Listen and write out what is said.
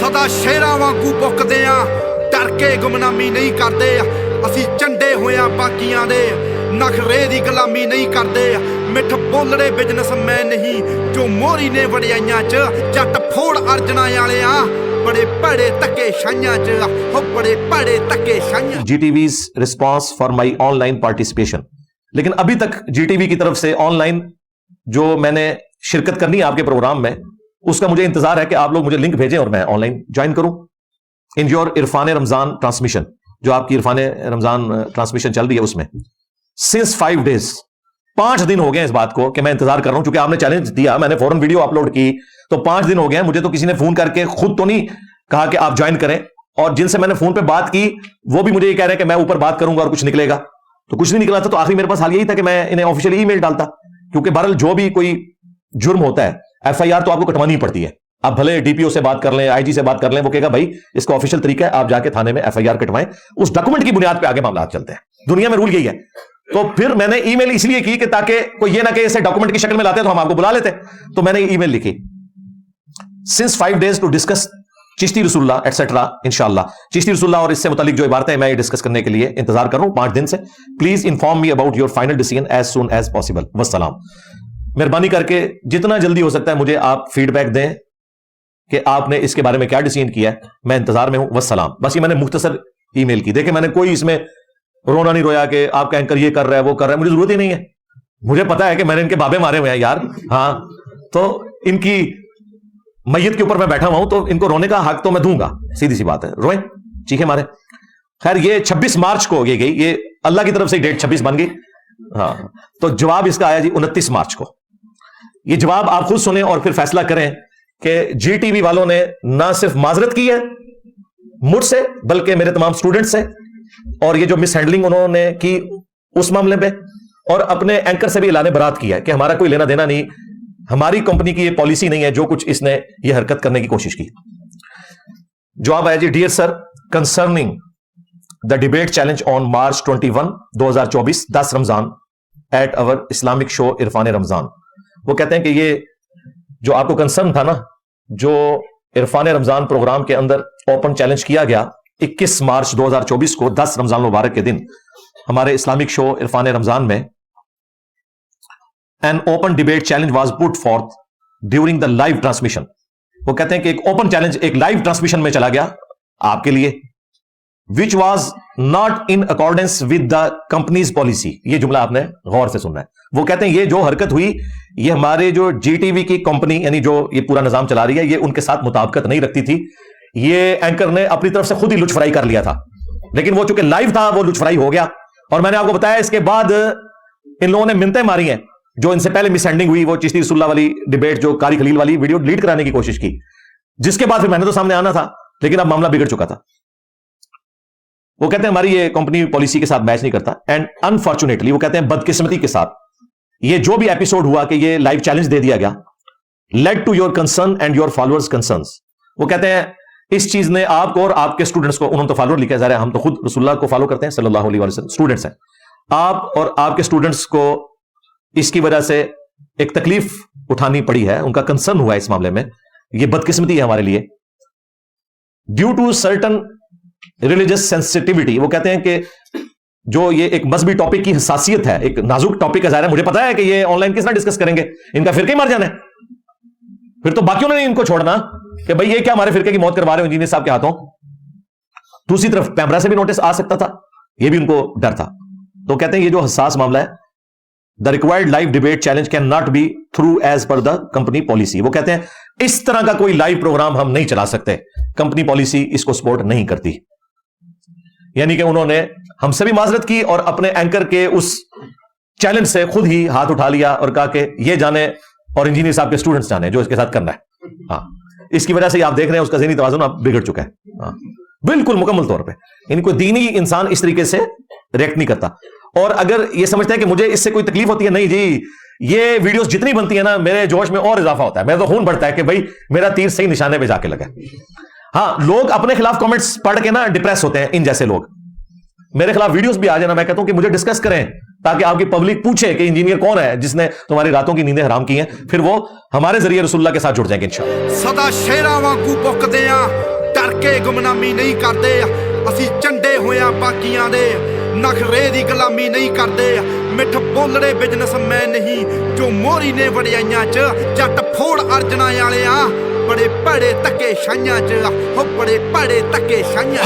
ਸਦਾ ਸ਼ੇਰਾਂ ਵਾਂਗੂ ਬੁੱਕਦੇ ਆ, ਡਰ ਕੇ ਗੁਮਨਾਮੀ ਨਹੀਂ ਕਰਦੇ। ਅਸੀਂ ਚੰਡੇ ਹੋਇਆ ਬਾਕੀਆਂ ਦੇ, ਨਖਰੇ ਦੀ ਗੁਲਾਮੀ ਨਹੀਂ ਕਰਦੇ। ਮਿੱਠ ਬੋਲੜੇ ਬਿਜ਼ਨਸਮੈਨ ਨਹੀਂ ਜੋ ਮੋਰੀ ਨੇ ਵੜਿਆਈਆਂ 'ਚ, ਜੱਟ ਫੋੜ ਅਰਜਣਾ ਵਾਲਿਆਂ बड़े बड़े तके शाइयां च, हो बड़े बड़े तके शाइयां। GTV's response for my online participation, लेकिन अभी तक GTV की तरफ से ऑनलाइन जो मैंने शिरकत करनी है आपके प्रोग्राम में, उसका मुझे इंतजार है कि आप लोग मुझे लिंक भेजें और मैं ऑनलाइन ज्वाइन करूं in your Irfan Ramzan transmission, जो आपकी इरफान रमजान ट्रांसमिशन चल रही है उसमें। सिंस 5 days, 5 दिन हो गए इस बात को कि मैं इंतजार कर रहा हूं, चूंकि आपने चैलेंज दिया, मैंने फौरन वीडियो अपलोड की, तो 5 दिन हो गए। मुझे तो किसी ने फोन करके खुद तो नहीं कहा कि आप ज्वाइन करें, और जिनसे मैंने फोन पे बात की वो भी मुझे ये कह रहे हैं कि मैं ऊपर बात करूंगा और कुछ निकलेगा, तो कुछ नहीं निकला था। तो आखिर मेरे पास हाल यही था कि मैं इन्हें ऑफिशियली ईमेल डालता, क्योंकि बहरहाल जो भी कोई जुर्म होता है FIR तो आपको कटवानी पड़ती है। आप भले DPO से बात कर लें, IG से बात कर लें, वो कहेगा भाई इसका ऑफिशियल तरीका है, आप जाके थाने में FIR कटवाएं, उस डॉक्यूमेंट की बुनियाद पे आगे मामला चलते हैं। दुनिया में रूल यही है। तो फिर मैंने ईमेल इसलिए की कि ताकि कोई ये ना कि इसे डॉक्यूमेंट की शक्ल में लाते तो हम आपको बुला लेते, तो मैंने ईमेल लिखी, since 5 days to discuss Chishti रसूलुल्लाह एटसेट्रा, इंशाल्लाह चिश्ती रसूलुल्लाह और इससे मुतालिक जो इबारतें हैं मैं ये डिस्कस करने के लिए इंतजार कर रहा हूं 5 दिन से। Please inform me about your final decision as soon as possible, वस्सलाम। मेहरबानी करके जितना जल्दी हो सकता है मुझे आप फीडबैक दें कि आपने इसके बारे में क्या डिसीजन किया है, मैं इंतजार में हूं, वस्सलाम। बस ये मैंने मुख्तसर ईमेल की। देखिए मैंने कोई इसमें रोना नहीं रोया कि आपका एंकर ये कर रहा है वो कर रहा है, मुझे जरूरत ही नहीं है। मुझे पता है कि मैंने इनके बाबे मारे हुए हैं यार, हाँ, तो इनकी मैयत के ऊपर मैं बैठा हुआ हूं, तो इनको रोने का हक तो मैं दूंगा, सीधी सी बात है, रोए चीखे मारे। खैर ये 26 मार्च को ये गई, ये अल्लाह की तरफ से डेट 26 बन गई, हाँ, तो जवाब इसका आया जी 29 मार्च को। ये जवाब आप खुद सुने और फिर फैसला करें कि GTV वालों ने ना सिर्फ माजरत की है मुझसे, बल्कि मेरे तमाम स्टूडेंट्स से, और ये जो मिस हैंडलिंग उन्होंने की उस मामले में, और अपने एंकर से भी ऐलान बरात किया है कि हमारा कोई लेना देना नहीं, हमारी कंपनी की ये पॉलिसी नहीं है जो कुछ इसने ये हरकत करने की कोशिश की। जवाब आया जी, dear sir, concerning the debate challenge on March 21, 2024 10 Ramzan at our Islamic show Irfan Ramzan. वो कहते हैं कि ये जो आपको कंसर्न था ना, जो इरफान रमजान प्रोग्राम के अंदर ओपन चैलेंज किया गया 21 मार्च 2024 को 10 रमजान मुबारक के दिन हमारे इस्लामिक शो इरफान रमजान में an open debate challenge was put forth during the live transmission. वो कहते हैं कि एक ओपन चैलेंज एक लाइव ट्रांसमिशन में चला गया आपके लिए, which was not in accordance with the companies policy. ये जुमला आपने गौर से सुनना है। वो कहते हैं ये जो हरकत हुई ये हमारे जो GTV की कंपनी यानी जो ये पूरा निजाम चला रही है ये उनके साथ मुताबिकत नहीं रखती थी। ये एंकर ने अपनी तरफ से खुद ही लुचफराई कर लिया था, लेकिन वो चूंकि लाइव था वो लुचफराई हो गया। और मैंने आपको बताया इसके बाद इन लोगों ने मिन्नतें मारी हैं, जो इनसे पहले मिसहैंडलिंग हुई, वो चिश्ती रसूलुल्लाह वाली डिबेट जो कारी खलील वाली वीडियो डिलीट कराने की कोशिश की, जिसके बाद फिर मैंने तो सामने आना था, लेकिन अब मामला बिगड़ चुका था। वो कहते हैं हमारी ये कंपनी पॉलिसी के साथ मैच नहीं करता, एंड अनफॉर्चुनेटली वो कहते हैं बदकिस्मती के साथ ये जो भी एपिसोड हुआ कि ये लाइव चैलेंज दे दिया गया, led to your concern and your followers concerns. वो कहते हैं इस चीज ने आपको और आपके स्टूडेंट्स को, उन्होंने तो फॉलोअर लिखा जा रहा है, हम तो खुद रसूलुल्लाह को फॉलो करते हैं सल्लल्लाहु अलैहि वसल्लम, स्टूडेंट्स हैं, आप और आपके स्टूडेंट्स को इसकी वजह से एक तकलीफ उठानी पड़ी है, उनका कंसर्न हुआ है इस मामले में। ये बदकिस्मती है हमारे लिए, due to certain religious sensitivity. वो कहते हैं कि जो ये एक मजहबी टॉपिक की हसासियत है, एक नाजुक टॉपिक का, मुझे पता है कि ये ऑनलाइन किस तरह डिस्कस करेंगे, इनका फिरके ही मर जाना है, फिर तो बाकियों ने नहीं इनको छोड़ना कि भाई ये क्या हमारे फिरके की मौत करवा रहे हो इंजीनियर साहब के हाथों। दूसरी तरफ कैमरा से भी नोटिस आ सकता था, ये भी उनको डर था। तो कहते हैं ये जो हसास मामला है, the required live debate challenge can not be through as per the company policy. वो कहते हैं इस तरह का कोई लाइव प्रोग्राम हम नहीं चला सकते, कंपनी पॉलिसी इसको सपोर्ट नहीं करती। यानी कि उन्होंने हमसे भी माजरत की और अपने एंकर के उस चैलेंज से खुद ही हाथ उठा लिया और कहा कि ये जाने और इंजीनियर साहब के स्टूडेंट्स जाने जो इसके साथ करना है। हाँ, इसकी वजह से आप देख रहे हैं उसका ज़हनी तवाज़ुन अब बिगड़ चुका है। हाँ, बिल्कुल मुकम्मल तौर पे इनको दीनी इंसान इस तरीके से रिएक्ट नहीं करता। और अगर ये समझते हैं कि मुझे इससे कोई तकलीफ होती है, नहीं जी, ये वीडियोस जितनी बनती है ना मेरे जोश में और इजाफा होता है, मेरा तो खून बढ़ता है कि भाई मेरा तीर सही निशाने पे जाके लगा। हाँ, लोग अपने खिलाफ कमेंट्स पढ़ के ना डिप्रेस होते हैं, इन जैसे लोग मेरे खिलाफ वीडियोस भी आ जाए ना, मैं कहता हूं कि मुझे डिस्कस करें ताकि आपकी पब्लिक पूछे कि इंजीनियर कौन है जिसने तुम्हारी रातों की नींदें हराम की हैं, फिर वो हमारे जरिए रसूलुल्लाह के साथ जुड़ जाएंगे इंशाअल्लाह। सदा शेरां वांगू बुकदे आ, ਡਰ ਕੇ ਗੁਮਨਾਮੀ ਨਹੀਂ ਕਰਦੇ ਅਸੀਂ ਝੰਡੇ ਹੋਇਆ ਬਾਕੀਆਂ ਦੇ ਨਖਰੇ ਦੀ ਗੁਲਾਮੀ ਨਹੀਂ ਕਰਦੇ ਮਿੱਠ ਬੋਲੜੇ ਬਿਜ਼ਨਸਮੈਨ ਨਹੀਂ ਜੋ ਮੋਰੀ ਨੇ ਵਡਿਆਈਆਂ 'ਚ ਜੱਟ ਫੋੜ ਅਰਜਣਾ ਵਾਲਿਆਂ ਬੜੇ ਭੜੇ ਧੱਕੇ ਛਾਈਆਂ 'ਚ ਹੋ ਬੜੇ ਭੜੇ ਧੱਕੇ ਛਾਈਆਂ